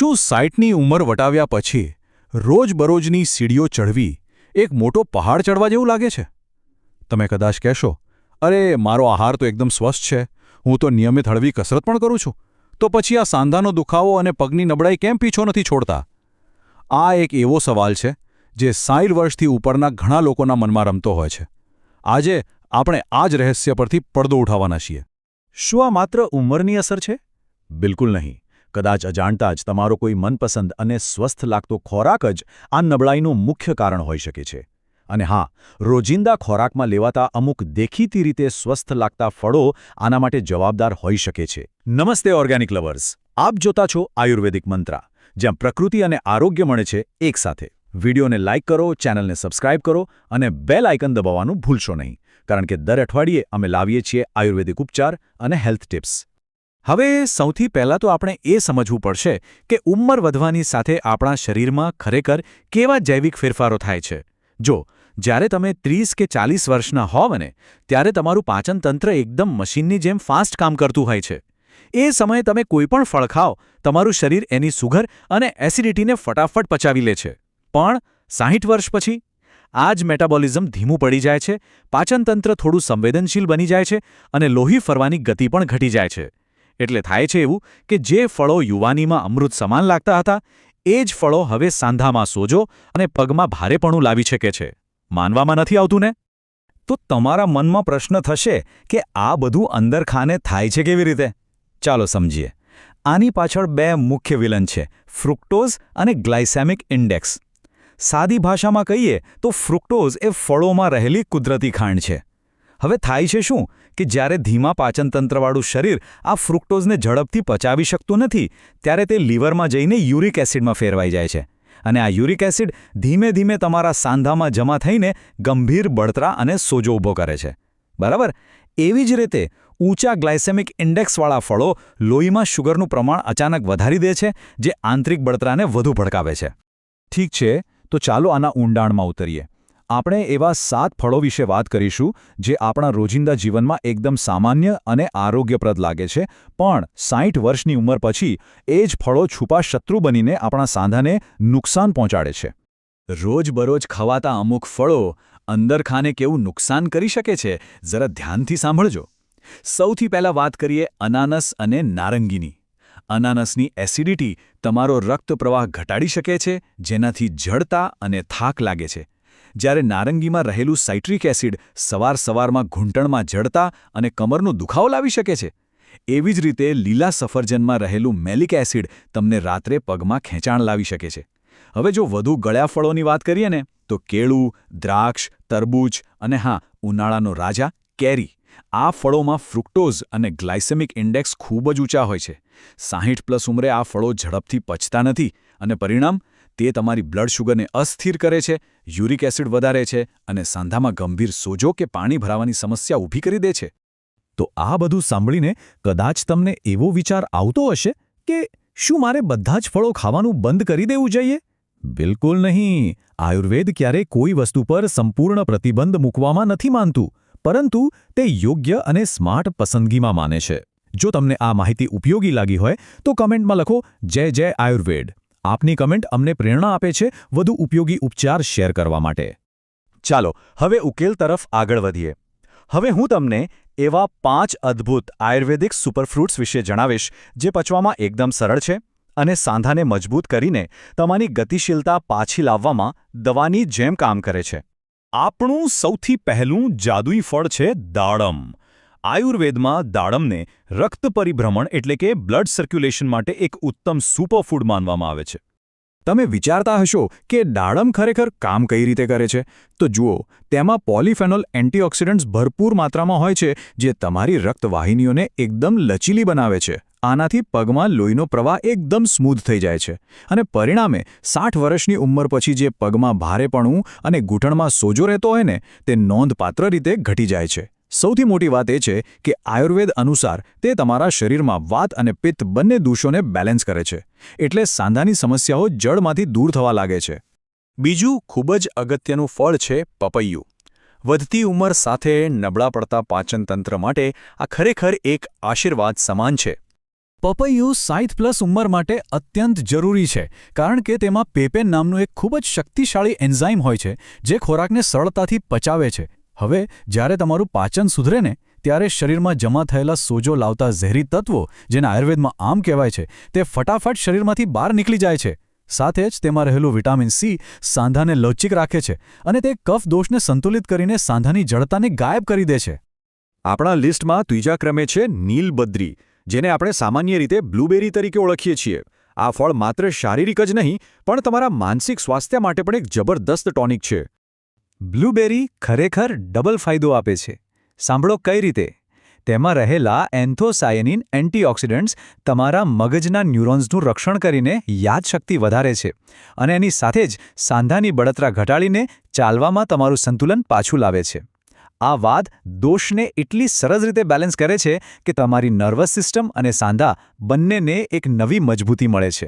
શું 60ની ઉંમર વટાવ્યા પછી રોજબરોજની સીડીઓ ચઢવી એક મોટો પહાડ ચડવા જેવું લાગે છે? તમે કદાચ કહેશો, અરે મારો આહાર તો એકદમ સ્વસ્થ છે, હું તો નિયમિત હળવી કસરત પણ કરું છું, તો પછી આ સાંધાનો દુખાવો અને પગની નબળાઈ કેમ પીછો નથી છોડતા? આ એક એવો સવાલ છે જે 60 વર્ષથી ઉપરના ઘણા લોકોના મનમાં રમતો હોય છે. આજે આપણે આ જ રહસ્ય પરથી પડદો ઉઠાવવાના છીએ. શું આ માત્ર ઉંમરની અસર છે? બિલકુલ નહીં. કદાચ અજાણતા જ તમારો કોઈ મનપસંદ અને સ્વસ્થ લાગતો ખોરાક જ આ નબળાઈનું મુખ્ય કારણ હોઈ શકે છે. અને હા, રોજિંદા ખોરાકમાં લેવાતા અમુક દેખીતી રીતે સ્વસ્થ લાગતા ફળો આના માટે જવાબદાર હોઈ શકે છે. નમસ્તે ઓર્ગેનિક લવર્સ. આપ જોતા છો આયુર્વેદિક મંત્રા, જ્યાં પ્રકૃતિ અને આરોગ્ય મળે છે એકસાથે. વિડીયોને લાઇક કરો, ચેનલને સબસ્ક્રાઇબ કરો અને બેલ આઇકન દબાવવાનું ભૂલશો નહીં, કારણ કે દર અઠવાડિયે અમે લાવીએ છીએ આયુર્વેદિક ઉપચાર અને હેલ્થ ટિપ્સ. હવે સૌથી પહેલાં તો આપણે એ સમજવું પડશે કે ઉંમર વધવાની સાથે આપણા શરીરમાં ખરેખર કેવા જૈવિક ફેરફારો થાય છે. જો જ્યારે તમે 30 કે 40 વર્ષના હોવ ને, ત્યારે તમારું પાચનતંત્ર એકદમ મશીનની જેમ ફાસ્ટ કામ કરતું હોય છે. એ સમયે તમે કોઈપણ ફળ ખાઓ, તમારું શરીર એની સુગર અને એસિડિટીને ફટાફટ પચાવી લે છે. પણ 60 વર્ષ પછી આ જ મેટાબોલિઝમ ધીમું પડી જાય છે, પાચનતંત્ર થોડું સંવેદનશીલ બની જાય છે અને લોહી ફરવાની ગતિ પણ ઘટી જાય છે. એટલે થાય છે એવું કે જે ફળો યુવાનીમાં અમૃત સમાન લાગતા હતા, એ જ ફળો હવે સાંધામાં સોજો અને પગમાં ભારેપણું લાવી શકે છે. માનવામાં નથી આવતું ને? તો તમારા મનમાં પ્રશ્ન થશે કે આ બધું અંદરખાને થાય છે કેવી રીતે? ચાલો સમજીએ. આની પાછળ બે મુખ્ય વિલન છે, ફ્રુક્ટોઝ અને ગ્લાયસેમિક ઇન્ડેક્સ. સાદી ભાષામાં કહીએ તો ફ્રુક્ટોઝ એ ફળોમાં રહેલી કુદરતી ખાંડ છે. હવે થાય છે શું કે જ્યારે ધીમા પાચનતંત્રવાળું શરીર આ ફ્રુક્ટોઝને ઝડપથી પચાવી શકતું નથી, ત્યારે તે લીવરમાં જઈને યુરિક એસિડમાં ફેરવાઈ જાય છે. અને આ યુરિક એસિડ ધીમે ધીમે તમારા સાંધામાં જમા થઈને ગંભીર બળતરા અને સોજો ઊભો કરે છે. બરાબર? એવી જ રીતે ઊંચા ગ્લાયસેમિક ઇન્ડેક્સવાળા ફળો લોહીમાં શુગરનું પ્રમાણ અચાનક વધારી દે છે, જે આંતરિક બળતરાને વધુ ભડકાવે છે. ઠીક છે, તો ચાલો આના ઊંડાણમાં ઉતરીએ. આપણે એવા 7 ફળો વિશે વાત કરીશું જે આપણા રોજિંદા જીવનમાં એકદમ સામાન્ય અને આરોગ્યપ્રદ લાગે છે, પણ 60 વર્ષની ઉંમર પછી એ જ ફળો છુપા શત્રુ બનીને આપણા સાંધાને નુકસાન પહોંચાડે છે. રોજબરોજ ખવાતા અમુક ફળો અંદરખાને કેવું નુકસાન કરી શકે છે, જરા ધ્યાનથી સાંભળજો. સૌથી પહેલાં વાત કરીએ અનાનસ અને નારંગીની. અનાનસની એસિડિટી તમારો રક્ત પ્રવાહ ઘટાડી શકે છે, જેનાથી જડતા અને થાક લાગે છે. જ્યારે નારંગીમાં રહેલું સાઇટ્રિક એસિડ સવારમાં ઘૂંટણમાં જડતા અને કમરનો દુખાવો લાવી શકે છે. એવી જ રીતે લીલા સફરજનમાં રહેલું મેલિક એસિડ તમને રાત્રે પગમાં ખેંચાણ લાવી શકે છે. હવે જો વધુ ગળ્યા ફળોની વાત કરીએ ને, તો કેળું, દ્રાક્ષ, તરબૂચ અને હા, ઉનાળાનો રાજા કેરી. આ ફળોમાં ફ્રુક્ટોઝ અને ગ્લાયસેમિક ઇન્ડેક્સ ખૂબ જ ઊંચા હોય છે. 60+ ઉંમરે આ ફળો ઝડપથી પચતા નથી અને પરિણામ તે તમારી બ્લડ શુગરને અસ્થિર કરે છે, યુરિક એસિડ વધારે છે અને સાંધામાં ગંભીર સોજો કે પાણી ભરાવાની સમસ્યા ઊભી કરી દે છે. તો આ બધું સાંભળીને કદાચ તમને એવો વિચાર આવતો હશે કે શું મારે બધા જ ફળો ખાવાનું બંધ કરી દેવું જોઈએ? બિલકુલ નહીં. આયુર્વેદ ક્યારેય કોઈ વસ્તુ પર સંપૂર્ણ પ્રતિબંધ મૂકવામાં નથી માનતું, પરંતુ તે યોગ્ય અને સ્માર્ટ પસંદગીમાં માને છે. જો તમને આ માહિતી ઉપયોગી લાગી હોય તો કમેન્ટમાં લખો જય જય આયુર્વેદ. આપની કમેન્ટ અમને પ્રેરણા આપે છે વધુ ઉપયોગી ઉપચાર શેર કરવા માટે. ચાલો હવે ઉકેલ તરફ આગળ વધીએ. હવે હું તમને એવા 5 અદ્ભુત આયુર્વેદિક સુપરફ્રૂટ્સ વિશે જણાવીશ જે પચવામાં એકદમ સરળ છે અને સાંધાને મજબૂત કરીને તમારી ગતિશીલતા પાછી લાવવામાં દવાની જેમ કામ કરે છે. આપણું સૌથી પહેલું જાદુઈ ફળ છે દાડમ. આયુર્વેદમાં દાડમને રક્ત પરિભ્રમણ એટલે કે બ્લડ સર્ક્યુલેશન માટે એક ઉત્તમ સુપરફૂડ માનવામાં આવે છે. તમે વિચારતા હશો કે દાડમ ખરેખર કામ કઈ રીતે કરે છે? તો જુઓ, તેમાં પોલિફેનોલ એન્ટીઓક્સિડન્ટ્સ ભરપૂર માત્રામાં હોય છે, જે તમારી રક્તવાહિનીઓને એકદમ લચીલી બનાવે છે. આનાથી પગમાં લોહીનો પ્રવાહ એકદમ સ્મૂધ થઈ જાય છે અને પરિણામે 60 વર્ષની ઉંમર પછી જે પગમાં ભારેપણું અને ઘૂંટણમાં સોજો રહેતો હોય ને, તે નોંધપાત્ર રીતે ઘટી જાય છે. સૌથી મોટી વાત એ છે કે આયુર્વેદ અનુસાર તે તમારા શરીરમાં વાત અને પિત્ત બંને દોષોને બેલેન્સ કરે છે, એટલે સાંધાની સમસ્યાઓ જડમાંથી દૂર થવા લાગે છે. બીજું ખૂબ જ અગત્યનું ફળ છે પપૈયું. વધતી ઉંમર સાથે નબળા પડતા પાચનતંત્ર માટે આ ખરેખર એક આશીર્વાદ સમાન છે. પપૈયું 60+ ઉંમર માટે અત્યંત જરૂરી છે કારણ કે તેમાં પેપેન નામનું એક ખૂબ જ શક્તિશાળી એન્ઝાઇમ હોય છે જે ખોરાકને સરળતાથી પચાવે છે. હવે જ્યારે તમારું પાચન સુધરે ને ત્યારે શરીરમાં જમા થયેલા સોજો લાવતા ઝેરી તત્વો, જેને આયુર્વેદમાં આમ કહેવાય છે, તે ફટાફટ શરીરમાંથી બહાર નીકળી જાય છે. સાથે જ તેમાં રહેલું વિટામિન સી સાંધાને લવચીક રાખે છે અને તે કફ દોષને સંતુલિત કરીને સાંધાની જડતાને ગાયબ કરી દે છે. આપણા લિસ્ટમાં ત્રીજા ક્રમે છે નીલબદ્રી, જેને આપણે સામાન્ય રીતે બ્લૂબેરી તરીકે ઓળખીએ છીએ. આ ફળ માત્ર શારીરિક જ નહીં પણ તમારા માનસિક સ્વાસ્થ્ય માટે પણ એક જબરદસ્ત ટોનિક છે. બ્લૂબેરી ખરેખર ડબલ ફાયદો આપે છે. સાંભળો કઈ રીતે. તેમાં રહેલા એન્થોસાયનિન એન્ટીઓક્સિડન્ટ્સ તમારા મગજના ન્યુરોન્સનું રક્ષણ કરીને યાદશક્તિ વધારે છે અને એની સાથે જ સાંધાની બળતરા ઘટાડીને ચાલવામાં તમારું સંતુલન પાછું લાવે છે. આ વાત દોષને એટલી સરસ રીતે બેલેન્સ કરે છે કે તમારી નર્વસ સિસ્ટમ અને સાંધા બંનેને એક નવી મજબૂતી મળે છે.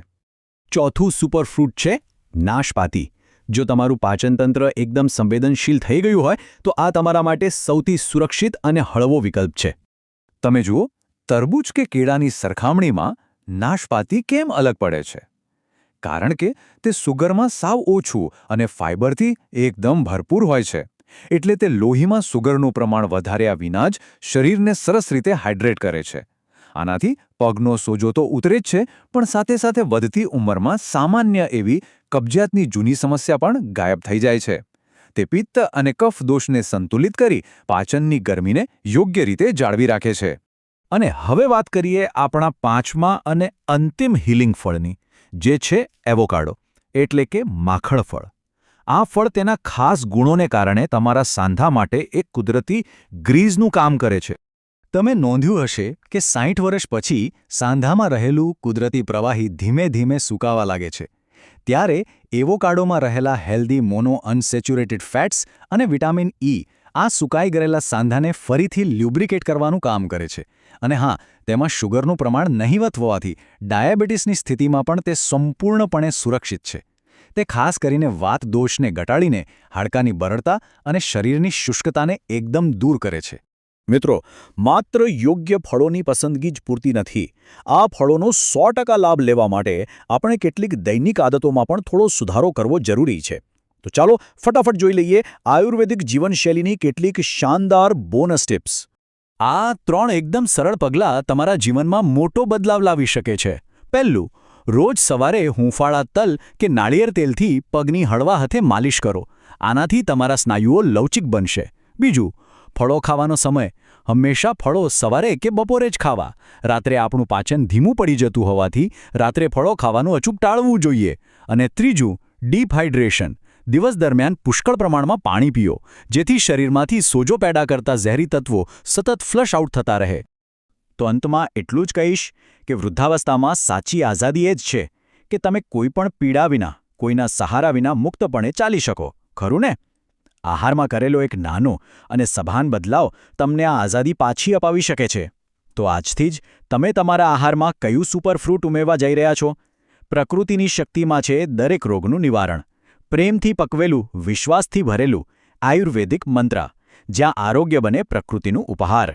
ચોથું સુપરફ્રૂટ છે નાશપાતી. જો તમારું પાચનતંત્ર એકદમ સંવેદનશીલ થઈ ગયું હોય તો આ તમારા માટે સૌથી સુરક્ષિત અને હળવો વિકલ્પ છે. તમે જુઓ, તરબૂચ કે કેળાની સરખામણીમાં નાશપાતી કેમ અલગ પડે છે? કારણ કે તે સુગરમાં સાવ ઓછું અને ફાઇબરથી એકદમ ભરપૂર હોય છે. એટલે તે લોહીમાં સુગરનું પ્રમાણ વધાર્યા વિના જ શરીરને સરસ રીતે હાઇડ્રેટ કરે છે. આનાથી પગનો સોજો તો ઉતરે જ છે, પણ સાથે સાથે વધતી ઉંમરમાં સામાન્ય એવી કબજિયાતની જૂની સમસ્યા પણ ગાયબ થઈ જાય છે. તે પિત્ત અને કફ દોષને સંતુલિત કરી પાચનની ગરમીને યોગ્ય રીતે જાળવી રાખે છે. અને હવે વાત કરીએ આપણા પાંચમા અને અંતિમ હીલિંગ ફળની, જે છે એવોકાડો, એટલે કે માખણ ફળ. આ ફળ તેના ખાસ ગુણોને કારણે તમારા સાંધા માટે એક કુદરતી ગ્રીઝનું કામ કરે છે. તમે નોંધ્યું હશે કે 60 વર્ષ પછી સાંધામાં રહેલું કુદરતી પ્રવાહી ધીમે ધીમે સૂકાવા લાગે છે. ત્યારે એવોકાડોમાં રહેલા હેલ્ધી મોનો અનસેચ્યુરેટેડ ફેટ્સ અને વિટામિન ઈ આ સુકાઈ ગયેલા સાંધાને ફરીથી લ્યુબ્રિકેટ કરવાનું કામ કરે છે. અને હા, તેમાં શુગરનું પ્રમાણ નહિવત હોવાથી ડાયાબિટીસની સ્થિતિમાં પણ તે સંપૂર્ણપણે સુરક્ષિત છે. તે ખાસ કરીને વાત દોષને ઘટાડીને હાડકાની બરડતા અને શરીરની શુષ્કતાને એકદમ દૂર કરે છે. મિત્રો, માત્ર યોગ્ય ફળોની પસંદગી જ પૂરતી નથી. આ ફળોનો 100% લાભ લેવા માટે આપણે કેટલીક દૈનિક આદતોમાં પણ થોડો સુધારો કરવો જરૂરી છે. તો ચાલો ફટાફટ જોઈ લઈએ આયુર્વેદિક જીવનશૈલીની કેટલીક શાનદાર બોનસ ટિપ્સ. આ 3 એકદમ સરળ પગલાં તમારા જીવનમાં મોટો બદલાવ લાવી શકે છે. પહેલું, રોજ સવારે હૂંફાળા તલ કે નાળિયેર તેલથી પગની હળવા હાથે માલિશ કરો. આનાથી તમારા સ્નાયુઓ લવચીક બનશે. બીજું, ફળો ખાવાનો સમય હંમેશા ફળો સવારે કે બપોરે જ ખાવા. રાત્રે આપણું પાચન ધીમું પડી જતું હોવાથી રાત્રે ફળો ખાવાનું અચૂક ટાળવું જોઈએ. અને ત્રીજું, ડીપ હાઇડ્રેશન. દિવસ દરમિયાન પુષ્કળ પ્રમાણમાં પાણી પીઓ, જેથી શરીરમાંથી સોજો પેદા કરતા ઝેરી તત્વો સતત ફ્લશ આઉટ થતા રહે. તો અંતમાં એટલું જ કહીશ કે વૃદ્ધાવસ્થામાં સાચી આઝાદી એ જ છે કે તમે કોઈપણ પીડા વિના, કોઈના સહારા વિના મુક્તપણે ચાલી શકો. ખરું ને? આહારમાં કરેલો એક નાનો અને સભાન બદલાવ તમને આ આઝાદી પાછી અપાવી શકે છે. તો આજથી જ તમે તમારા આહારમાં કયું સુપરફ્રૂટ ઉમેરવા જઈ રહ્યા છો? પ્રકૃતિની શક્તિમાં છે દરેક રોગનું નિવારણ. પ્રેમથી પકવેલું, વિશ્વાસથી ભરેલું આયુર્વેદિક મંત્ર, જ્યાં આરોગ્ય બને પ્રકૃતિનું ઉપહાર.